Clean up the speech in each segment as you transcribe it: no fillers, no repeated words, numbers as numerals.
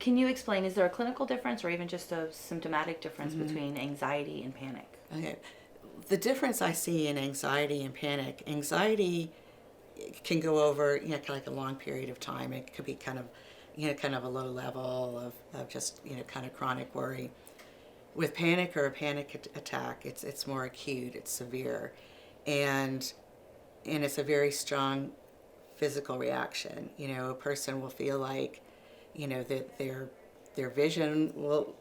can you explain, is there a clinical difference or even just a symptomatic difference between anxiety and panic? Okay. The difference I see in anxiety and panic, anxiety can go over, kind of like a long period of time. It could be kind of, kind of a low level of just, kind of chronic worry. With panic or a panic attack, it's more acute, it's severe, and it's a very strong physical reaction. A person will feel like, that their vision will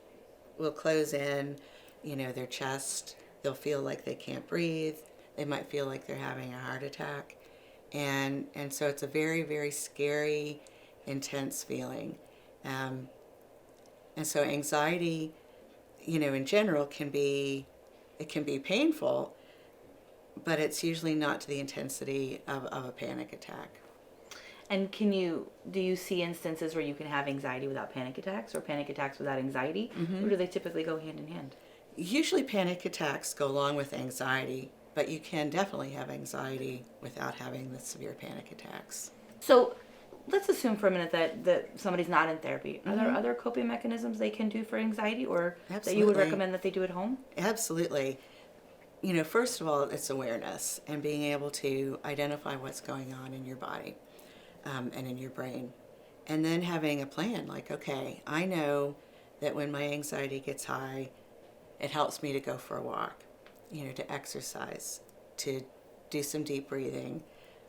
close in, their chest. They'll feel like they can't breathe. They might feel like they're having a heart attack, and so it's a very, very scary, intense feeling, um, and so anxiety, in general, can be painful, but it's usually not to the intensity of a panic attack. And do you see instances where you can have anxiety without panic attacks or panic attacks without anxiety? Or do they typically go hand in hand? Usually panic attacks go along with anxiety, but you can definitely have anxiety without having the severe panic attacks. So let's assume for a minute that somebody's not in therapy. Are there other coping mechanisms they can do for anxiety or that you would Absolutely. recommend that they do at home? Absolutely. First of all, it's awareness and being able to identify what's going on in your body, and in your brain. And then having a plan like, okay, I know that when my anxiety gets high, it helps me to go for a walk, to exercise, to do some deep breathing,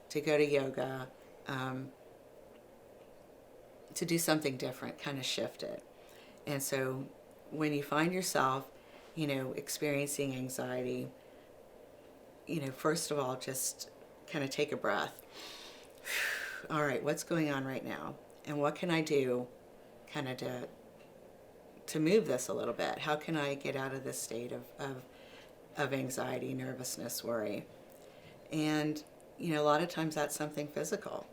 to go to yoga, to do something different, kind of shift it. And so when you find yourself, experiencing anxiety, first of all, just kind of take a breath. All right, what's going on right now? And what can I do kind of to move this a little bit? How can I get out of this state of anxiety, nervousness, worry? And, a lot of times that's something physical.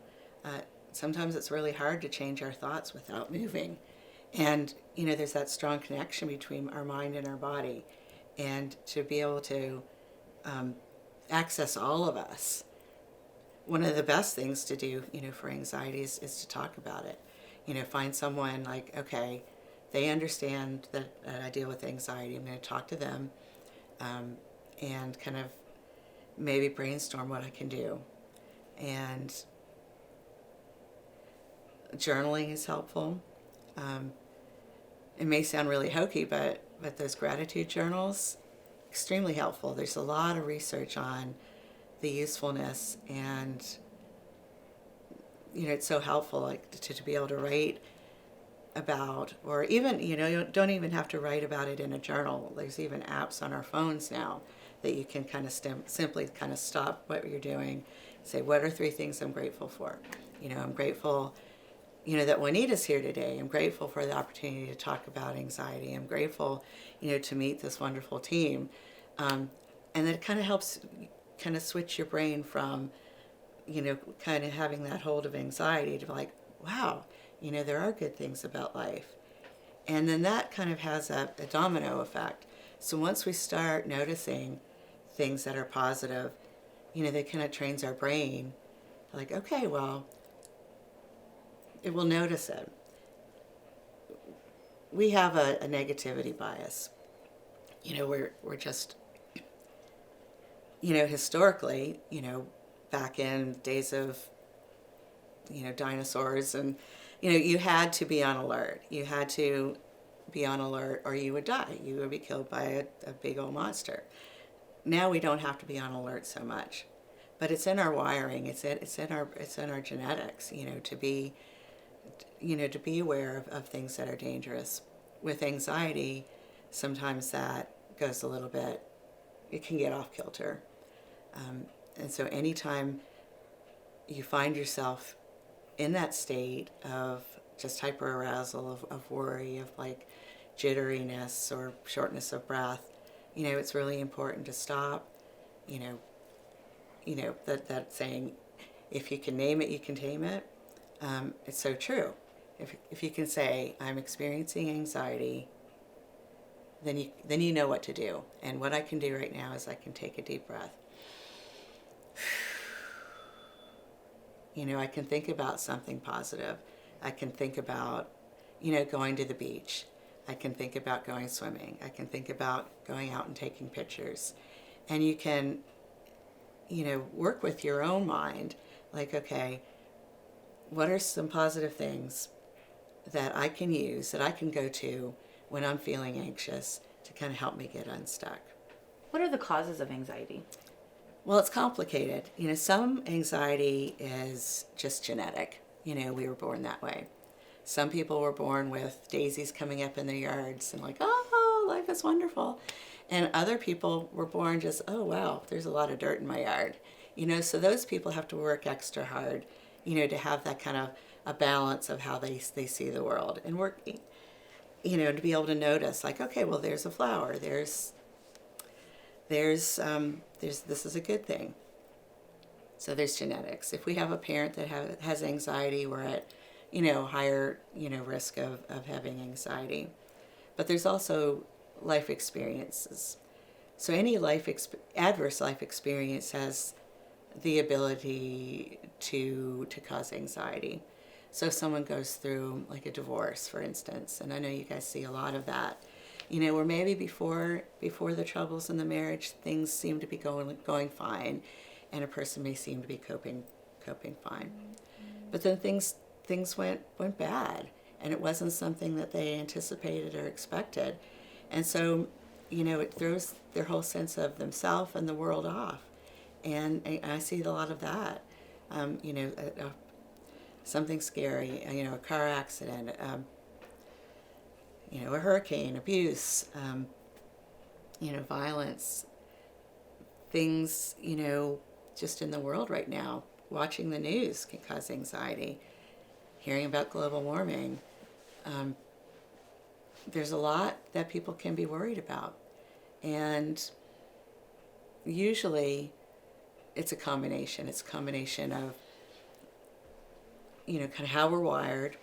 Sometimes it's really hard to change our thoughts without moving. And, there's that strong connection between our mind and our body. And to be able to access all of us, one of the best things to do, for anxiety is to talk about it. Find someone like, okay, they understand that I deal with anxiety. I'm going to talk to them, and kind of maybe brainstorm what I can do. And journaling is helpful. It may sound really hokey, but those gratitude journals, extremely helpful. There's a lot of research on the usefulness, and it's so helpful, like to be able to write about, or even you don't even have to write about it in a journal. There's even apps on our phones now that you can kind of simply kind of stop what you're doing, say, what are 3 things I'm grateful for? I'm grateful that Juanita's here today. I'm grateful for the opportunity to talk about anxiety. I'm grateful to meet this wonderful team, and it kind of helps kind of switch your brain from, kind of having that hold of anxiety to like, wow, there are good things about life. And then that kind of has a domino effect. So once we start noticing things that are positive, that kind of trains our brain, like, okay, well, it will notice it. We have a negativity bias. We're just, historically, back in days of, dinosaurs, and, you had to be on alert. You had to be on alert or you would die. You would be killed by a big old monster. Now we don't have to be on alert so much, but it's in our wiring. It's in our genetics. To be aware of things that are dangerous. With anxiety, sometimes that goes a little bit. It can get off kilter. And so anytime you find yourself in that state of just hyperarousal, of worry, of like jitteriness or shortness of breath, it's really important to stop. That saying, if you can name it, you can tame it. It's so true. If you can say, I'm experiencing anxiety, then you know what to do. And what I can do right now is I can take a deep breath. I can think about something positive. I can think about, going to the beach. I can think about going swimming. I can think about going out and taking pictures. And you can, work with your own mind. Like, okay, what are some positive things that I can use, that I can go to when I'm feeling anxious to kind of help me get unstuck? What are the causes of anxiety? Well, it's complicated. Some anxiety is just genetic. We were born that way. Some people were born with daisies coming up in their yards and like, oh, life is wonderful. And other people were born just, oh, wow, there's a lot of dirt in my yard. So those people have to work extra hard, to have that kind of a balance of how they see the world and working, to be able to notice like, okay, well, there's a flower. There's this is a good thing. So there's genetics. If we have a parent that has anxiety, we're at, higher, risk of having anxiety. But there's also life experiences. So any adverse life experience has the ability to cause anxiety. So if someone goes through like a divorce, for instance, and I know you guys see a lot of that, where maybe before the troubles in the marriage, things seem to be going fine, and a person may seem to be coping fine. But then things went bad, and it wasn't something that they anticipated or expected. And so, it throws their whole sense of themselves and the world off. And I see a lot of that. Something scary, a car accident, a hurricane, abuse, violence, things, just in the world right now. Watching the news can cause anxiety. Hearing about global warming. There's a lot that people can be worried about. And usually it's a combination. It's a combination of, kind of how we're wired,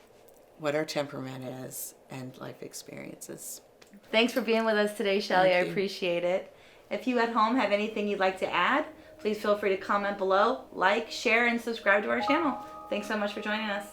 what our temperament is, and life experiences. Thanks for being with us today, Shelley. I Thank you. appreciate it. If you at home have anything you'd like to add, please feel free to comment below, like, share, and subscribe to our channel. Thanks so much for joining us.